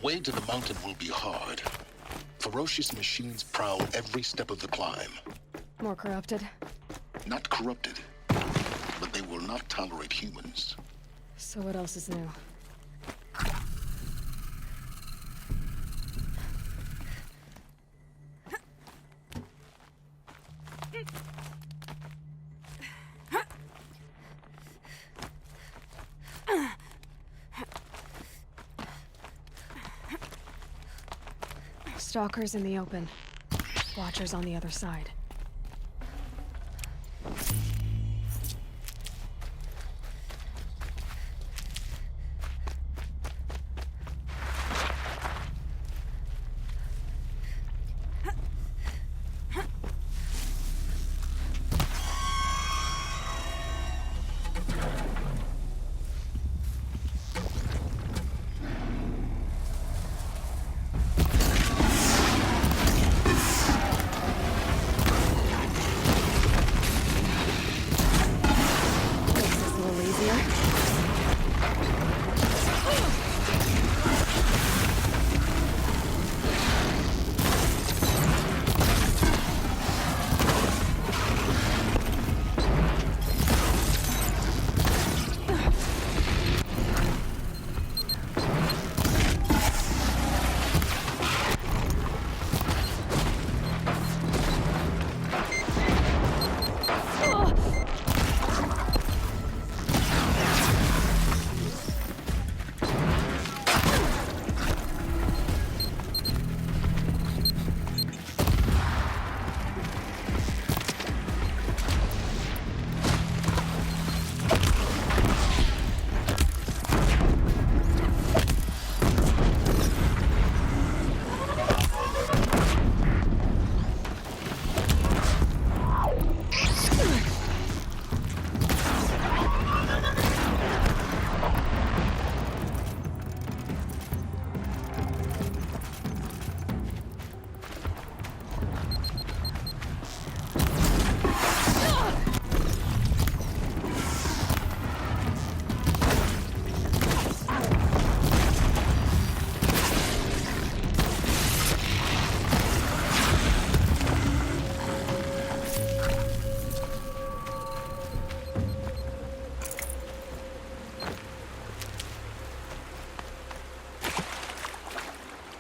way to the mountain will be hard. Ferocious machines prowl every step of the climb. More corrupted? Not corrupted, but they will not tolerate humans. So what else is new? Stalkers in the open. Watchers on the other side.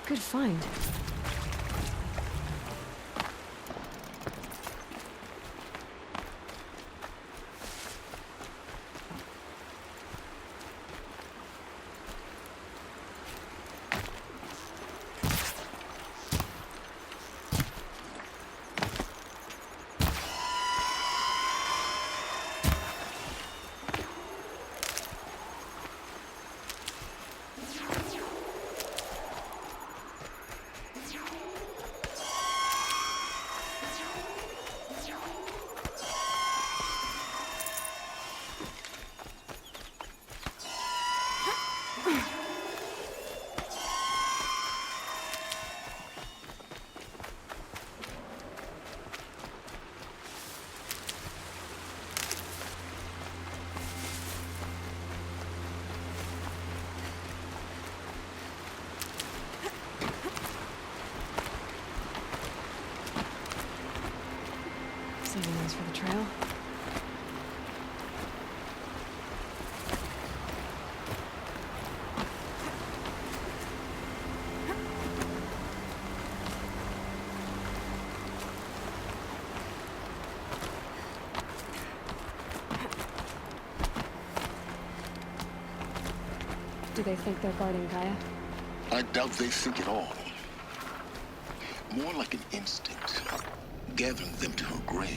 Good find. Saving those for the trail. Do they think they're guarding Gaia? I doubt they think at all. More like an instinct, gathering them to her grave.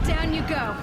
Down you go.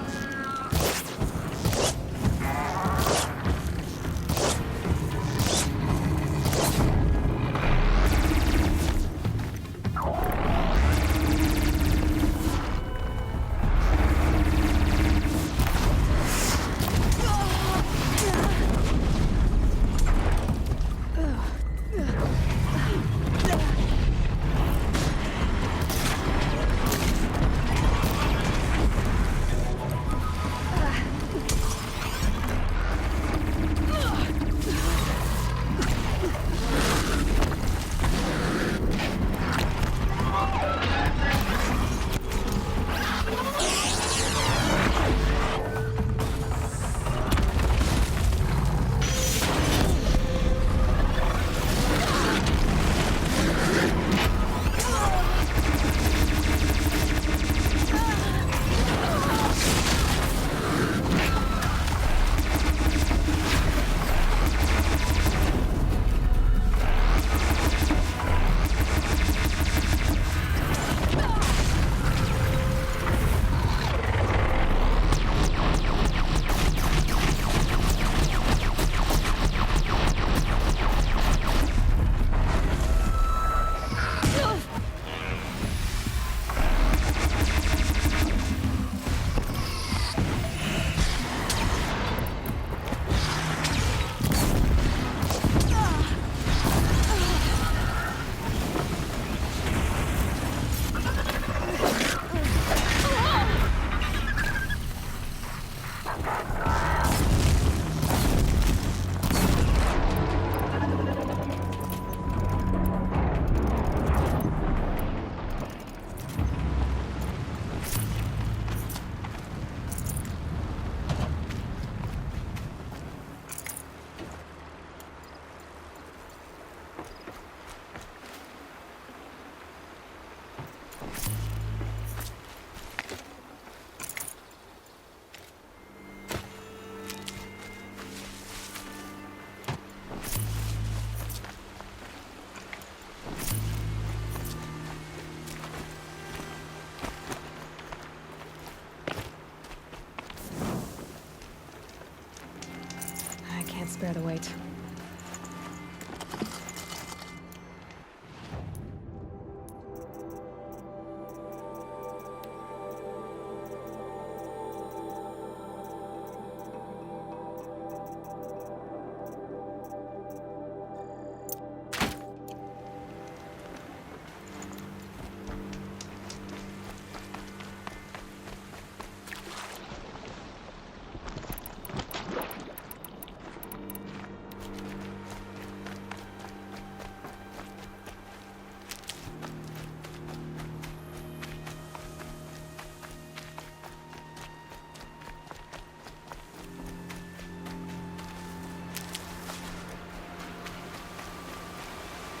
Can't spare the weight.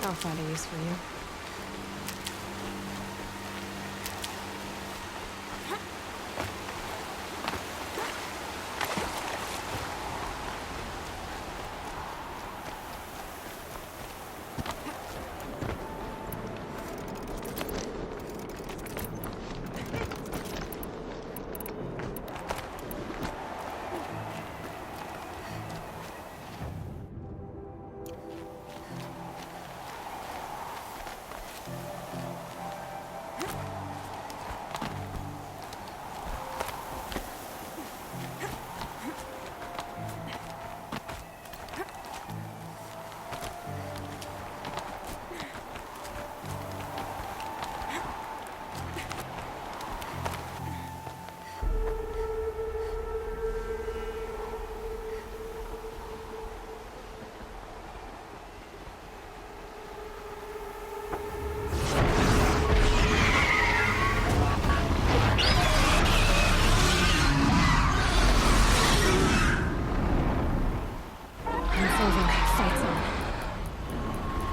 I'll find a use for you.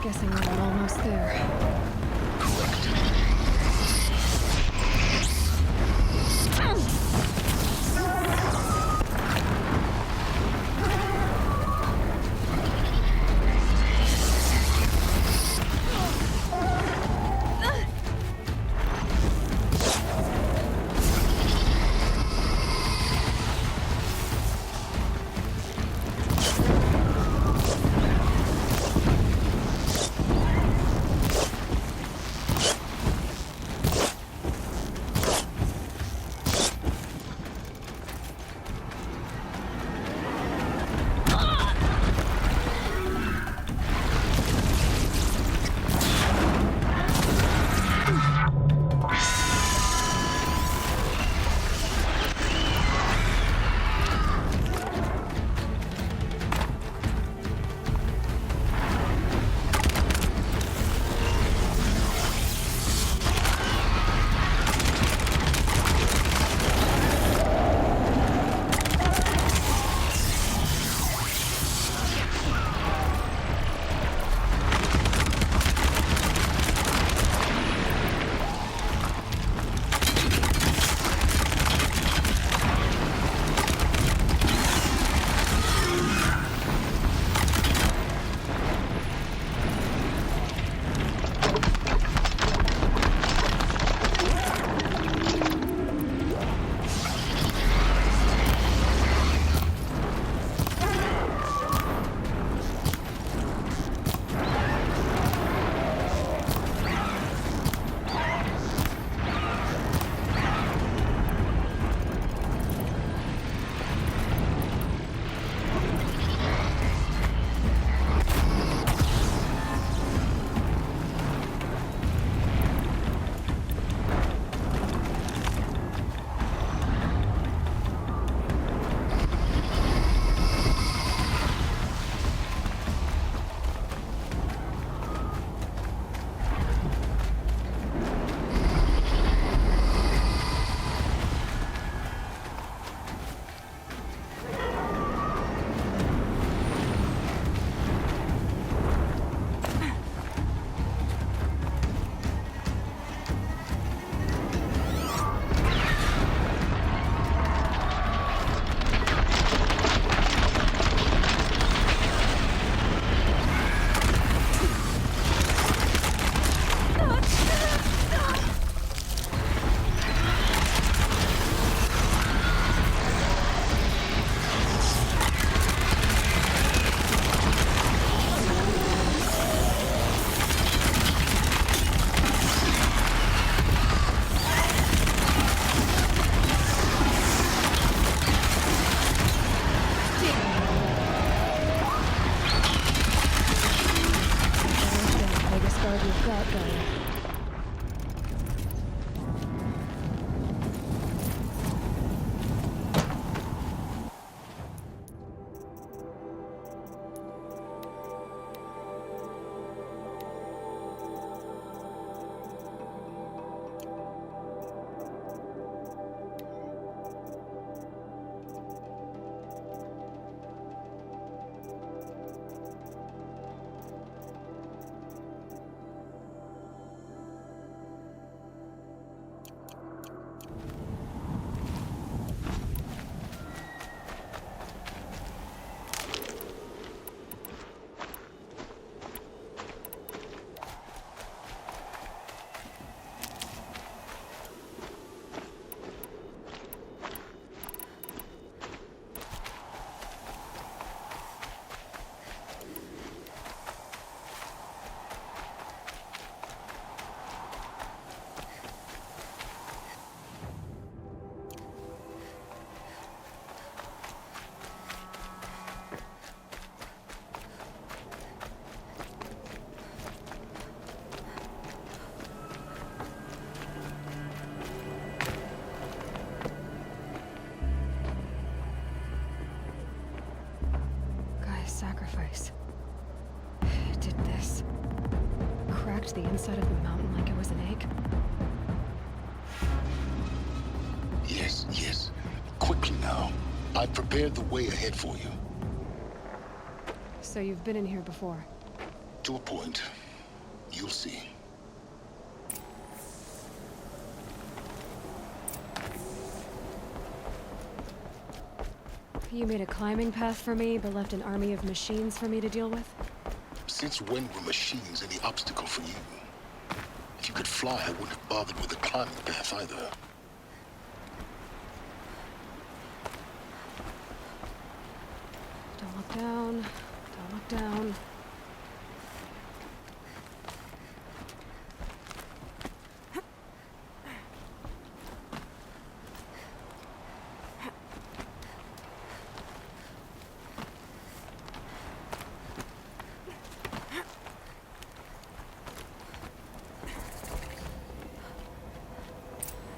Guessing we're almost there. sacrifice. It did this. Cracked the inside of the mountain like it was an egg. Yes, yes. Quickly now. I've prepared the way ahead for you. So you've been in here before? To a point. You'll see. You made a climbing path for me, but left an army of machines for me to deal with? Since when were machines any obstacle for you? If you could fly, I wouldn't have bothered with a climbing path either. Don't look down. Don't look down.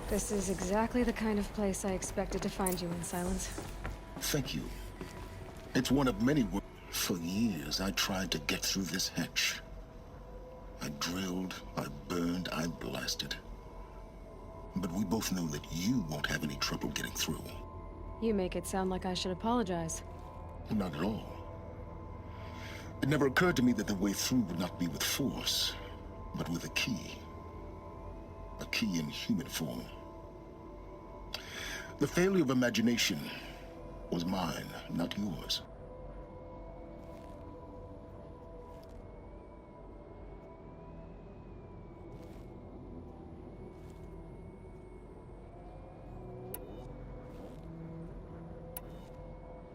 This is exactly the kind of place I expected to find you in, Silence. Thank you. It's one of many. For years, I tried to get through this hatch. I drilled, I burned, I blasted. But we both know that you won't have any trouble getting through. You make it sound like I should apologize. Not at all. It never occurred to me that the way through would not be with force, but with a key. A key in human form. The failure of imagination was mine, not yours.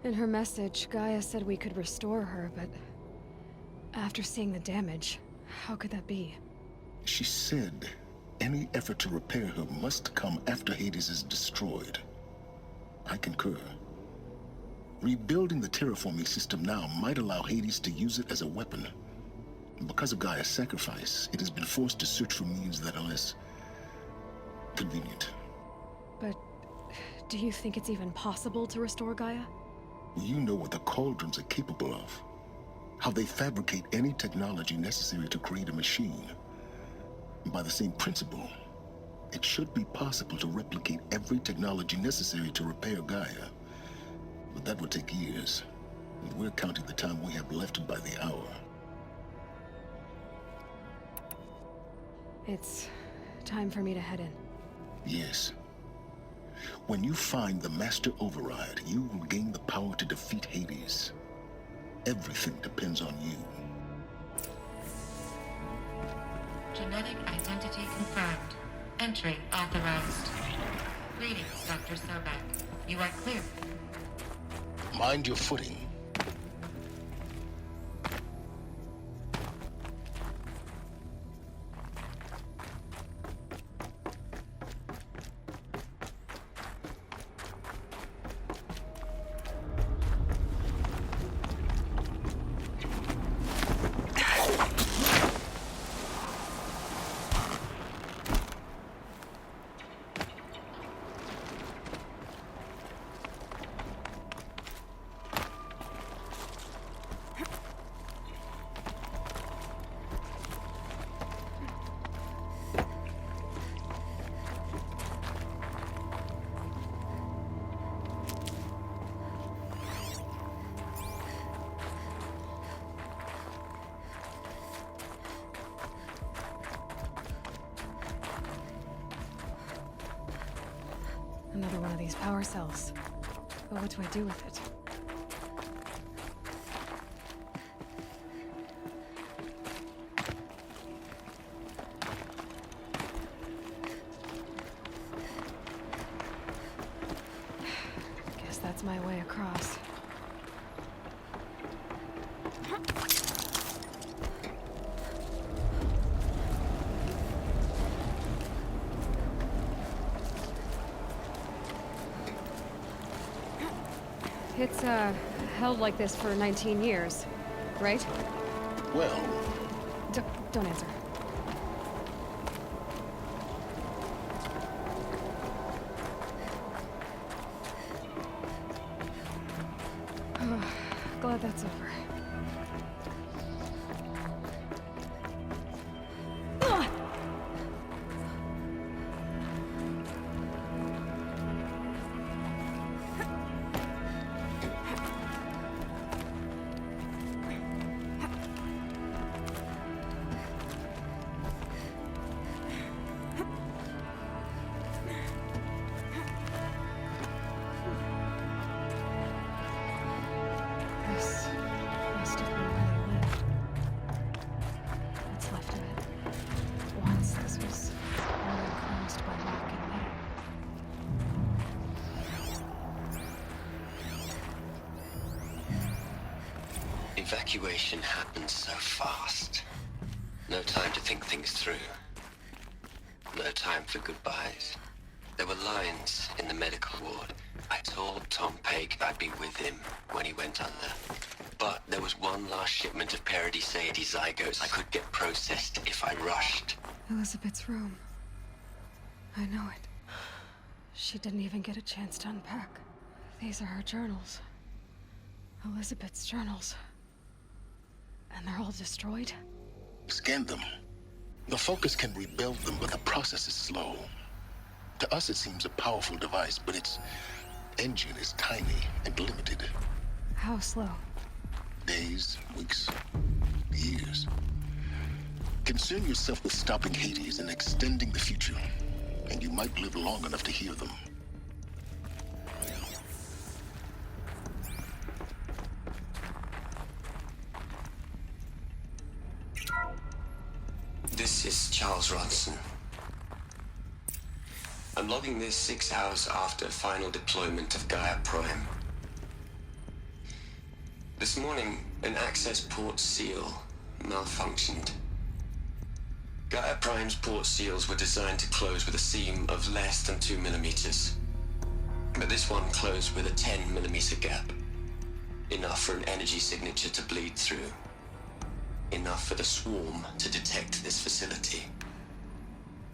In her message, Gaia said we could restore her, but after seeing the damage, how could that be? She said any effort to repair her must come after Hades is destroyed. I concur. Rebuilding the terraforming system now might allow Hades to use it as a weapon. Because of Gaia's sacrifice, it has been forced to search for means that are less convenient. But do you think it's even possible to restore Gaia? You know what the cauldrons are capable of. How they fabricate any technology necessary to create a machine. By the same principle, it should be possible to replicate every technology necessary to repair Gaia. But that would take years, and we're counting the time we have left by the hour. It's time for me to head in. Yes. When you find the Master Override, you will gain the power to defeat Hades. Everything depends on you. Genetic identity confirmed. Entry authorized. Greetings, Dr. Sobek. You are clear. Mind your footing. Another one of these power cells. But what do I do with it? Guess that's my way across. It's, held like this for 19 years, right? Well, Don't answer. Glad that's over. This must have been where they lived. What's left of it. Once this was all enclosed by rock and metal. Evacuation happens so fast. No time to think things through. No time for goodbyes. There were lines in the medical ward. I told Tom Pake I'd be with him when he went under. But there was one last shipment of Paradiseidae zygotes I could get processed if I rushed. Elizabeth's room. I know it. She didn't even get a chance to unpack. These are her journals. Elizabeth's journals. And they're all destroyed? Scan them. The Focus can rebuild them, but the process is slow. To us, it seems a powerful device, but its engine is tiny and limited. How slow? Days, weeks, years. Concern yourself with stopping Hades and extending the future, and you might live long enough to hear them. This is Charles Ronson. I'm logging this 6 hours after final deployment of Gaia Prime. This morning, an access port seal malfunctioned. Gaia Prime's port seals were designed to close with a seam of less than 2 millimeters. But this one closed with a 10 millimeter gap. Enough for an energy signature to bleed through. Enough for the swarm to detect this facility.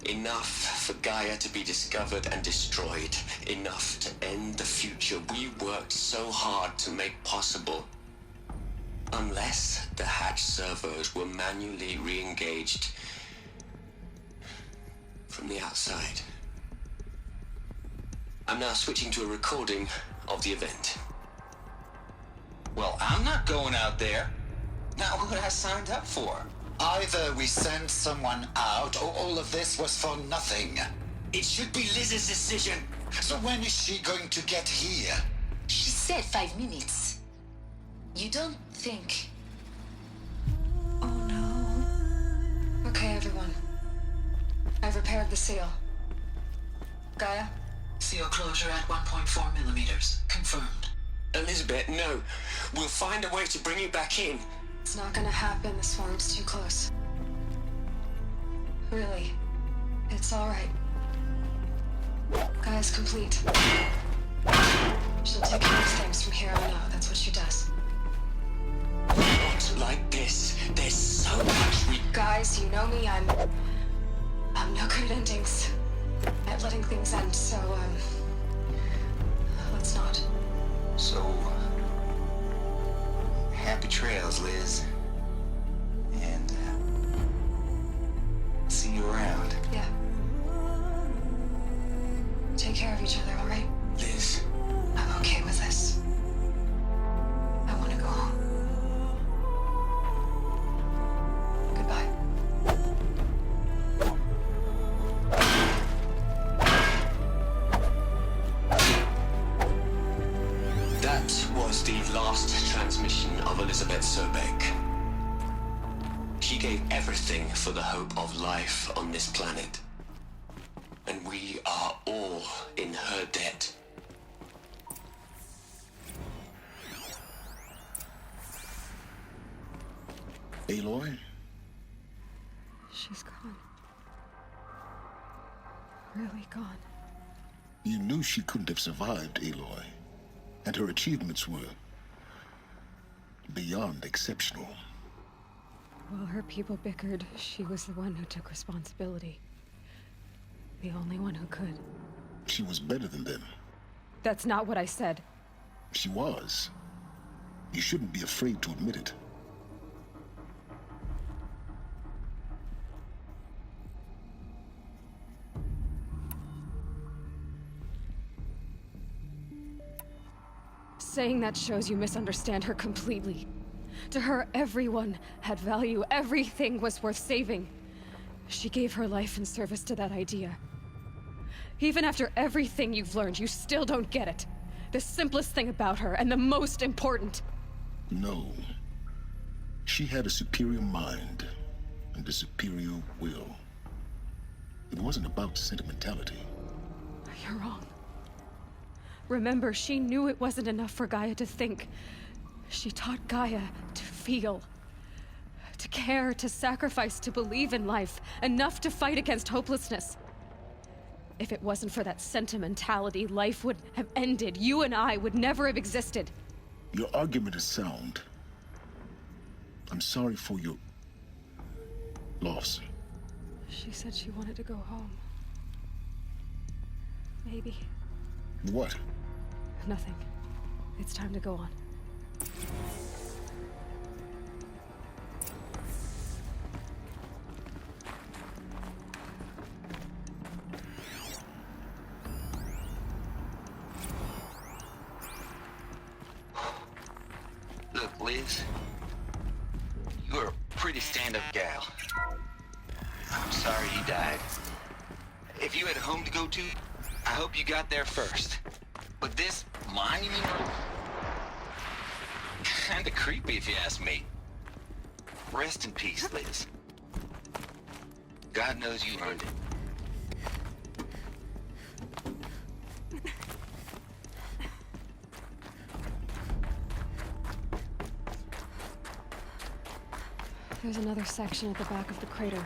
Enough for Gaia to be discovered and destroyed. Enough to end the future we worked so hard to make possible. Unless the hatch servos were manually re-engaged from the outside. I'm now switching to a recording of the event. Well, I'm not going out there. Not what I signed up for. Either we send someone out, or all of this was for nothing. It should be Liz's decision. So when is she going to get here? She said 5 minutes. You don't think... Oh no. Okay, everyone. I've repaired the seal. Gaia? Seal closure at 1.4 millimeters. Confirmed. Elizabeth, no. We'll find a way to bring you back in. It's not gonna happen. The swarm's too close. Really. It's alright. Gaia's complete. She'll take care of things from here on out. That's what she does. Not like this. There's so much we... Guys, you know me. I'm no good at endings. At letting things end, so, let's not. So... happy trails, Liz. And, see you around. Yeah. Take care of each other, alright? Liz, I'm okay with this. I want to go home. Goodbye. that was the last transmission of Elizabeth Sobek. She gave everything for the hope of life on this planet. And we are all in her debt. Aloy? She's gone. Really gone. You knew she couldn't have survived, Aloy. And her achievements were beyond exceptional. While her people bickered, she was the one who took responsibility. The only one who could. She was better than them. That's not what I said. She was. You shouldn't be afraid to admit it. Saying that shows you misunderstand her completely. To her, everyone had value. Everything was worth saving. She gave her life in service to that idea. Even after everything you've learned, you still don't get it. The simplest thing about her, and the most important. No. She had a superior mind and a superior will. It wasn't about sentimentality. You're wrong. Remember, she knew it wasn't enough for Gaia to think. She taught Gaia to feel. To care, to sacrifice, to believe in life. Enough to fight against hopelessness. If it wasn't for that sentimentality, life would have ended. You and I would never have existed. Your argument is sound. I'm sorry for your loss. She said she wanted to go home. Maybe. What? Nothing. It's time to go on. Look, Liz, you're a pretty stand-up gal. I'm sorry he died. If you had a home to go to, I hope you got there first. But this monument room? Kinda creepy if you ask me. Rest in peace, Liz. God knows you earned it. There's another section at the back of the crater.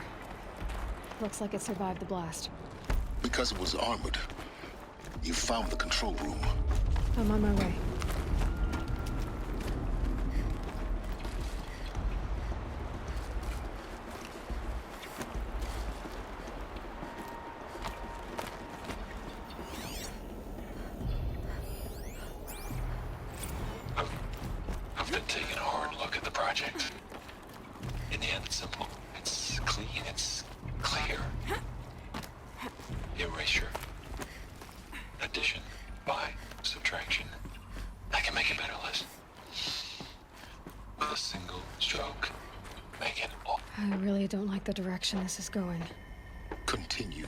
Looks like it survived the blast. Because it was armored. You found the control room. I'm on my way. I've been taking a hard look at the project. In the end, it's simple. It's clean. It's clear. Erasure. Addition. By subtraction. I can make it better, Liz. With a single stroke. Make it all. I really don't like the direction this is going. Continue.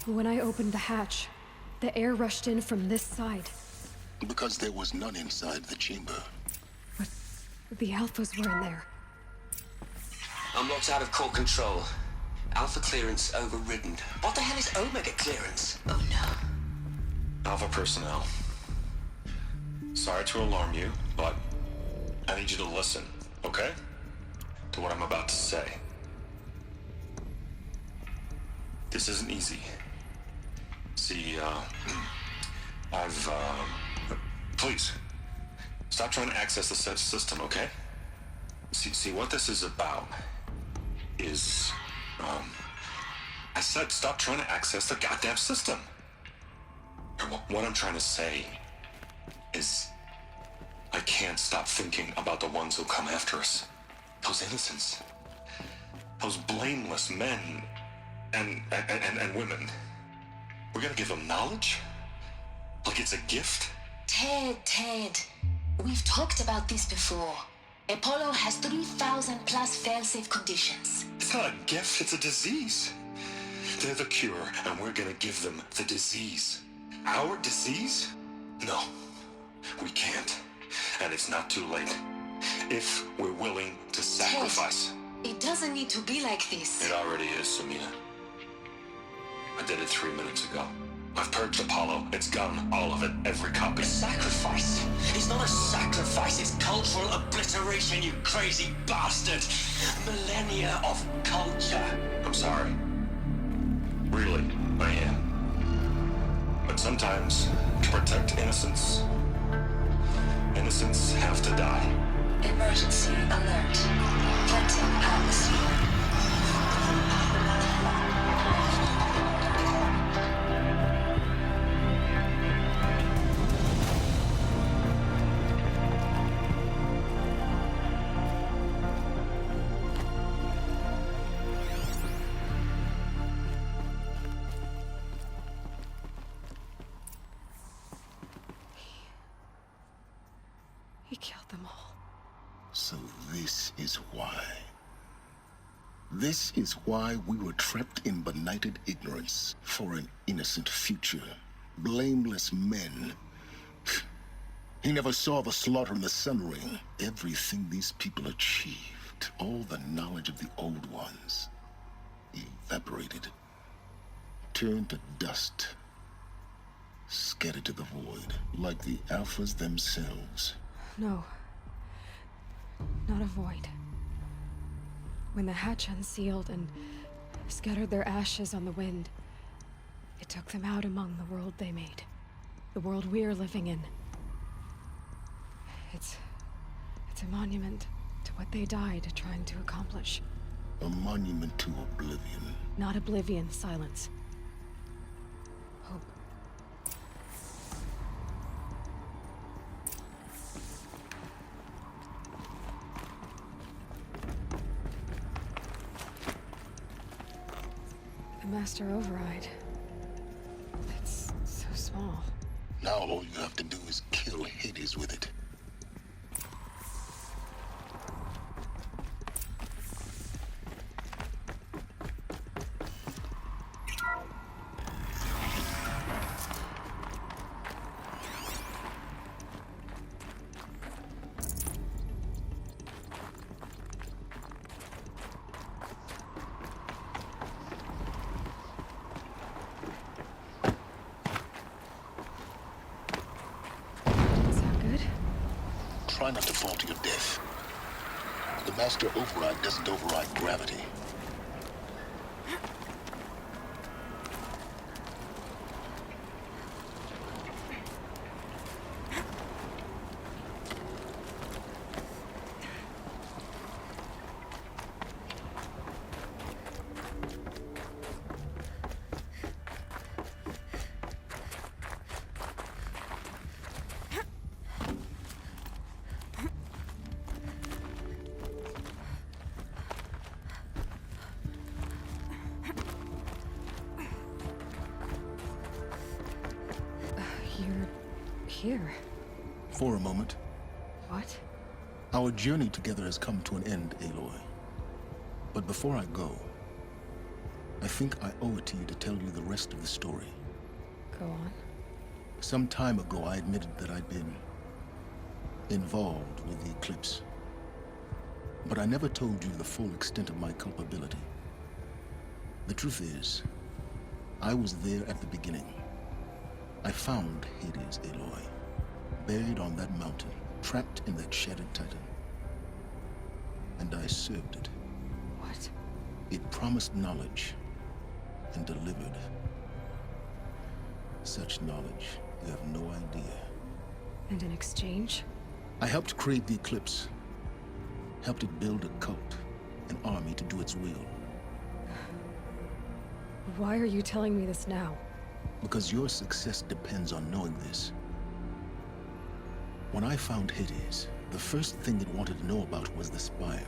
When I opened the hatch, the air rushed in from this side. Because there was none inside the chamber. But the alphas were in there. I'm locked out of core control. Alpha clearance overridden. What the hell is Omega clearance? Oh no. Alpha personnel. Sorry to alarm you, but I need you to listen, okay? To what I'm about to say. This isn't easy. See, please, stop trying to access the system, okay? See, what this is about is, I said stop trying to access the goddamn system. And what I'm trying to say is, I can't stop thinking about the ones who come after us. Those innocents. Those blameless men and women. We're gonna give them knowledge? Like it's a gift? Ted. We've talked about this before. Apollo has 3,000 plus fail-safe conditions. It's not a gift, it's a disease. They're the cure, and we're gonna give them the disease. Our disease? No, we can't. And it's not too late. If we're willing to sacrifice. Ted, it doesn't need to be like this. It already is, Samina. I did it 3 minutes ago. I've purged Apollo. It's gone. All of it. Every copy. A sacrifice? It's not a sacrifice, it's cultural obliteration, you crazy bastard! Millennia of culture. I'm sorry. Really, I am. But sometimes, to protect innocence, innocents have to die. Emergency alert. Planting atmosphere. He killed them all. So this is why. This is why we were trapped in benighted ignorance for an innocent future. Blameless men. He never saw the slaughter in the Sun Ring. Everything these people achieved, all the knowledge of the old ones, evaporated, turned to dust, scattered to the void, like the Alphas themselves. No. Not a void. When the hatch unsealed and scattered their ashes on the wind, it took them out among the world they made. The world we're living in. It's a monument to what they died trying to accomplish. A monument to oblivion. Not oblivion, silence. Hope. The Master Override. It's so small. Now all you have to do is kill Hades with it. Try not to fall to your death. The Master Override doesn't override gravity. You're here. For a moment. What? Our journey together has come to an end, Aloy. But before I go, I think I owe it to you to tell you the rest of the story. Go on. Some time ago, I admitted that I'd been involved with the eclipse. But I never told you the full extent of my culpability. The truth is, I was there at the beginning. I found Hades, Aloy, buried on that mountain, trapped in that shattered titan. And I served it. What? It promised knowledge and delivered. Such knowledge, you have no idea. And in exchange? I helped create the eclipse. Helped it build a cult, an army to do its will. Why are you telling me this now? Because your success depends on knowing this. When I found Hades, the first thing it wanted to know about was the Spire.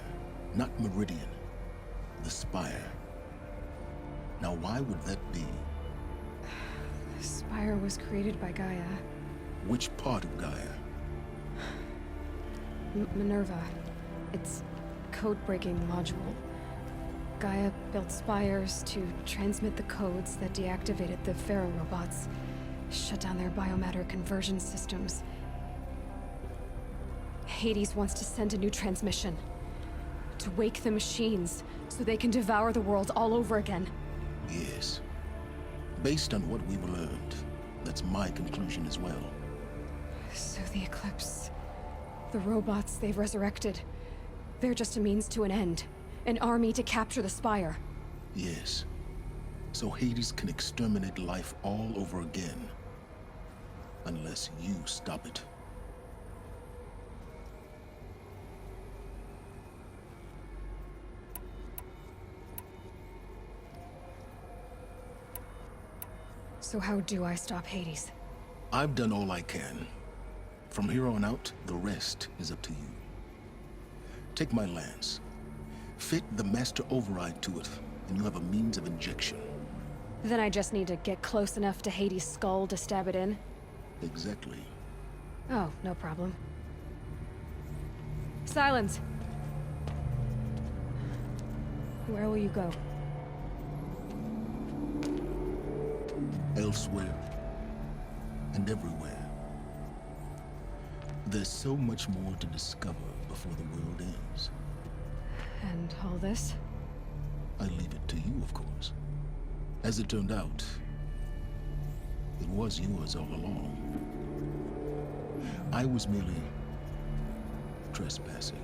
Not Meridian. The Spire. Now why would that be? The Spire was created by Gaia. Which part of Gaia? Minerva. It's code-breaking module. Gaia built spires to transmit the codes that deactivated the Pharaoh robots, shut down their biomatter conversion systems. Hades wants to send a new transmission. To wake the machines, so they can devour the world all over again. Yes. Based on what we've learned, that's my conclusion as well. So the Eclipse, the robots they've resurrected, they're just a means to an end. An army to capture the Spire. Yes. So Hades can exterminate life all over again. Unless you stop it. So how do I stop Hades? I've done all I can. From here on out, the rest is up to you. Take my lance. Fit the master override to it, and you have a means of injection. Then I just need to get close enough to Hades' skull to stab it in? Exactly. Oh, no problem. Silence! Where will you go? Elsewhere and everywhere. There's so much more to discover before the world ends. And all this? I leave it to you, of course. As it turned out, it was yours all along. I was merely trespassing.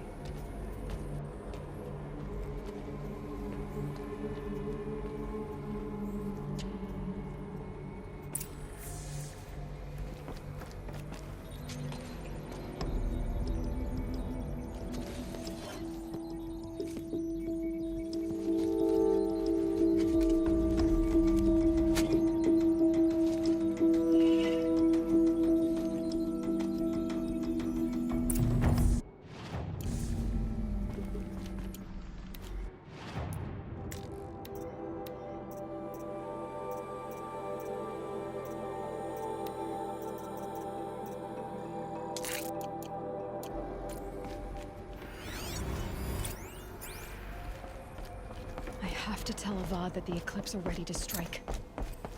I have to tell Avad that the Eclipse are ready to strike.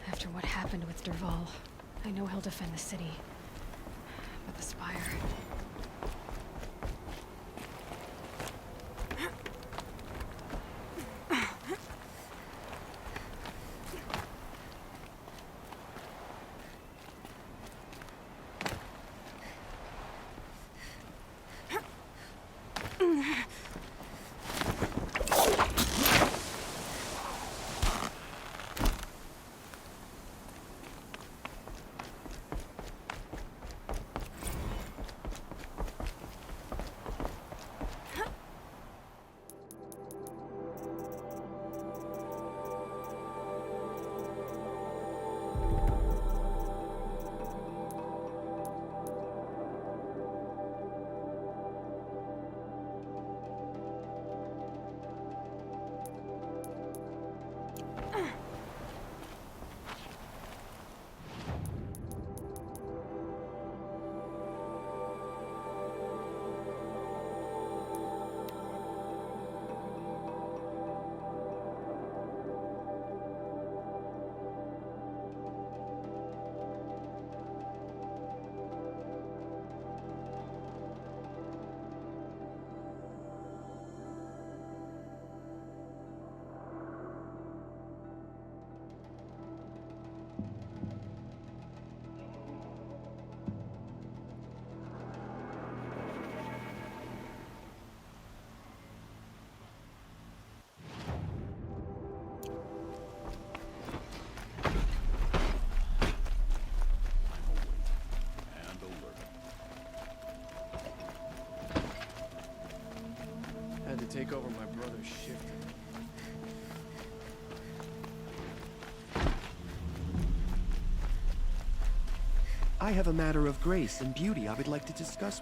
After what happened with Derval, I know he'll defend the city. But the Spire... Had to take over my brother's shift. I have a matter of grace and beauty I would like to discuss.